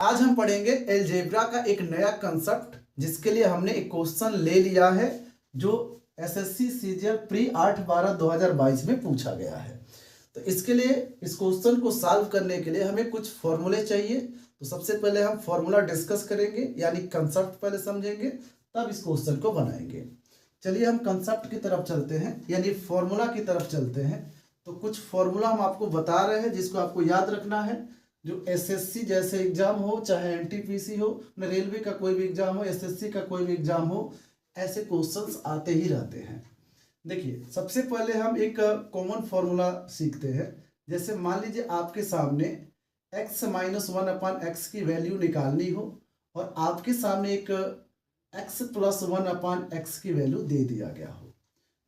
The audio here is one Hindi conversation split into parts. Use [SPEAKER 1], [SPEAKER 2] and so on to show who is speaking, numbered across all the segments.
[SPEAKER 1] आज हम पढ़ेंगे अलजेब्रा का एक नया कंसेप्ट, जिसके लिए हमने एक क्वेश्चन ले लिया है जो एसएससी सीजीएल प्री 8/12/2022 में पूछा गया है। तो इसके लिए इस क्वेश्चन को सॉल्व करने के लिए हमें कुछ फॉर्मूले चाहिए। तो सबसे पहले हम फॉर्मूला डिस्कस करेंगे, यानी कंसेप्ट पहले समझेंगे, तब इस क्वेश्चन को बनाएंगे। चलिए हम कंसेप्ट की तरफ चलते हैं, यानी फॉर्मूला की तरफ चलते हैं। तो कुछ फॉर्मूला हम आपको बता रहे हैं जिसको आपको याद रखना है। जो एसएससी जैसे एग्जाम हो, चाहे एनटीपीसी हो, रेलवे का कोई भी एग्जाम हो, एसएससी का कोई भी एग्जाम हो, ऐसे क्वेश्चंस आते ही रहते हैं। देखिए, सबसे पहले हम एक कॉमन फॉर्मूला सीखते हैं। जैसे मान लीजिए आपके सामने x - 1/x की वैल्यू निकालनी हो और आपके सामने एक x + 1/x की वैल्यू दे दिया गया हो।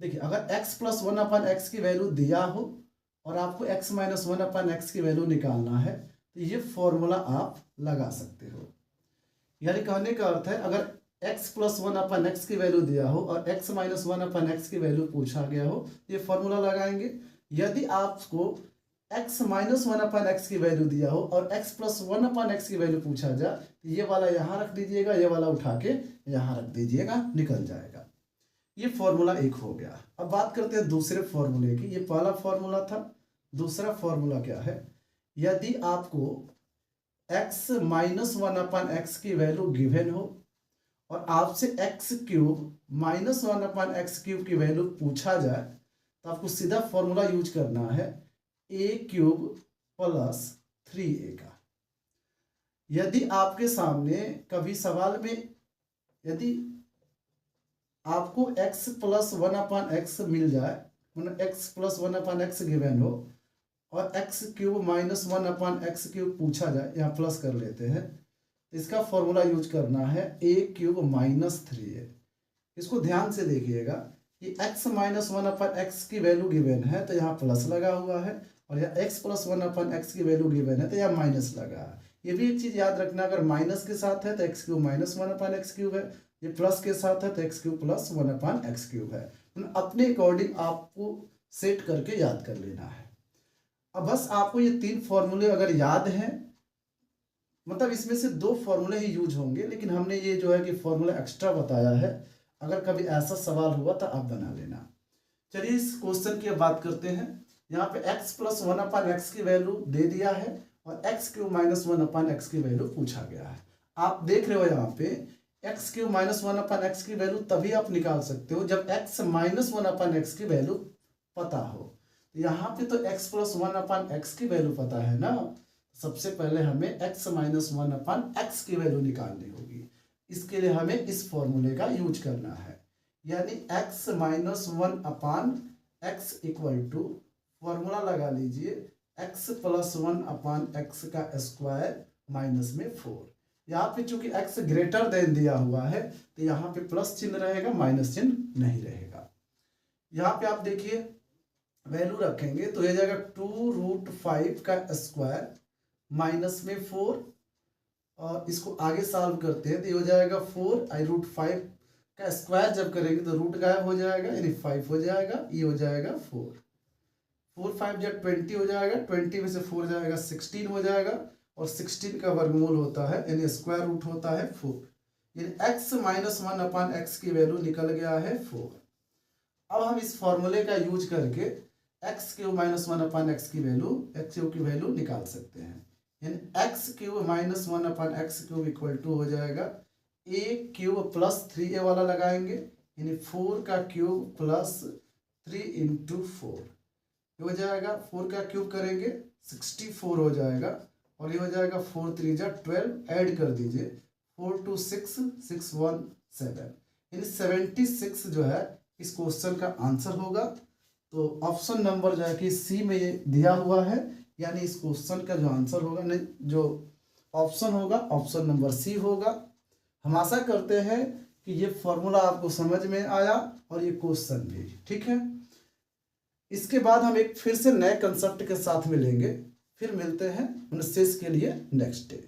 [SPEAKER 1] देखिए, अगर x + 1/x की वैल्यू दिया हो और आपको x - 1/x की वैल्यू निकालना है, तो ये फॉर्मूला आप लगा सकते हो। यानी कहने का अर्थ है, अगर x + 1/x की वैल्यू दिया हो और x - 1/x की वैल्यू पूछा गया हो, ये फॉर्मूला लगाएंगे। यदि आपको x - 1/x की वैल्यू दिया हो और x + 1/x की वैल्यू पूछा जाए, तो ये वाला यहाँ रख दीजिएगा, ये वाला उठा के यहाँ रख दीजिएगा, निकल जाएगा। ये फॉर्मूला एक हो गया। अब बात करते हैं दूसरे फॉर्मूले की। ये पहला फॉर्मूला था। दूसरा फॉर्मूला क्या है? यदि आपको x - 1/x की वैल्यू गिवन हो और आपसे x³ - 1/x³ की वैल्यू पूछा जाए, तो आपको सीधा फॉर्मूला यूज करना है a³ + 3a का। यदि आपके सामने कभी सवाल में यदि आपको x + 1/x मिल जाए, मतलब x + 1/x गिवन हो और x³ - 1/x³ पूछा जाए, यहाँ प्लस कर लेते हैं, इसका फॉर्मूला यूज करना है a³ - 3a। इसको ध्यान से देखिएगा कि x - 1/x की वैल्यू गिवन है तो यहाँ प्लस लगा हुआ है, और यहाँ x + 1/x की वैल्यू गिवन है तो यहाँ माइनस लगा है। ये भी एक चीज याद रखना, अगर माइनस के साथ है तो x³ - 1/x³ है, ये प्लस के साथ है तो x³ + 1/x³ है। अपने अकॉर्डिंग आपको सेट करके याद कर लेना है। अब बस आपको ये 3 फॉर्मूले अगर याद हैं, मतलब इसमें से 2 फॉर्मूले ही यूज होंगे, लेकिन हमने ये जो है कि फॉर्मूला एक्स्ट्रा बताया है। अगर कभी ऐसा सवाल हुआ तो आप बना लेना। चलिए इस क्वेश्चन की बात करते हैं। यहाँ पे x + 1/x की वैल्यू दे दिया है और x³ - 1/x की वैल्यू पूछा गया है। आप देख रहे हो यहाँ पे x³ - 1/x की वैल्यू तभी आप निकाल सकते हो जब x - 1/x की वैल्यू पता हो। यहाँ पे तो x + 1/x की वैल्यू पता है ना। सबसे पहले हमें x - 1/x की वैल्यू निकालनी होगी। इसके लिए हमें इस फॉर्मूले का यूज करना है, यानी x - 1/x = फॉर्मूला लगा लीजिए x + 1/x का स्क्वायर माइनस में 4। यहाँ पे चूंकि x ग्रेटर देन दिया हुआ है तो यहाँ पे प्लस चिन्ह रहेगा, माइनस चिन्ह नहीं रहेगा। यहाँ पे आप देखिए वैल्यू रखेंगे तो यह जाएगा 2√5 का स्क्वायर माइनस में 4, और इसको आगे सॉल्व करते हैं तो ये हो जाएगा 4√5 का स्क्वायर जब करेंगे तो रूट गायब हो जाएगा, यानी 5 हो जाएगा, ये हो जाएगा 4। 4 5 जब 20 हो जाएगा, 20 में से 4 जाएगा 16 हो जाएगा, और 16 का वर्गमूल होता है यानी स्क्वायर रूट होता है 4, यानी x - 1/x की वैल्यू निकल गया है 4। अब हम इस फॉर्मूले का यूज करके x³ - 1/x की वैल्यू निकाल सकते हैं। यानी x³ - 1/x³ हो जाएगा a³ + 3a वाला लगाएंगे, यानी 4 का क्यूब प्लस 3 × 4 हो जाएगा। 4 का क्यूब करेंगे 64 हो जाएगा, और ये हो जाएगा 4 × 3 = 12, ऐड कर दीजिए 4 2 6 6 1 7, यानी 76 जो है इस क्वेश्चन का आंसर होगा। तो ऑप्शन नंबर जो है कि सी में ये दिया हुआ है, यानी इस क्वेश्चन का जो आंसर होगा, नहीं, जो ऑप्शन होगा ऑप्शन नंबर सी होगा। हम आशा करते हैं कि ये फॉर्मूला आपको समझ में आया और ये क्वेश्चन भी, ठीक है। इसके बाद हम एक फिर से नए कंसेप्ट के साथ मिलेंगे। फिर मिलते हैं शेष के लिए नेक्स्ट डे।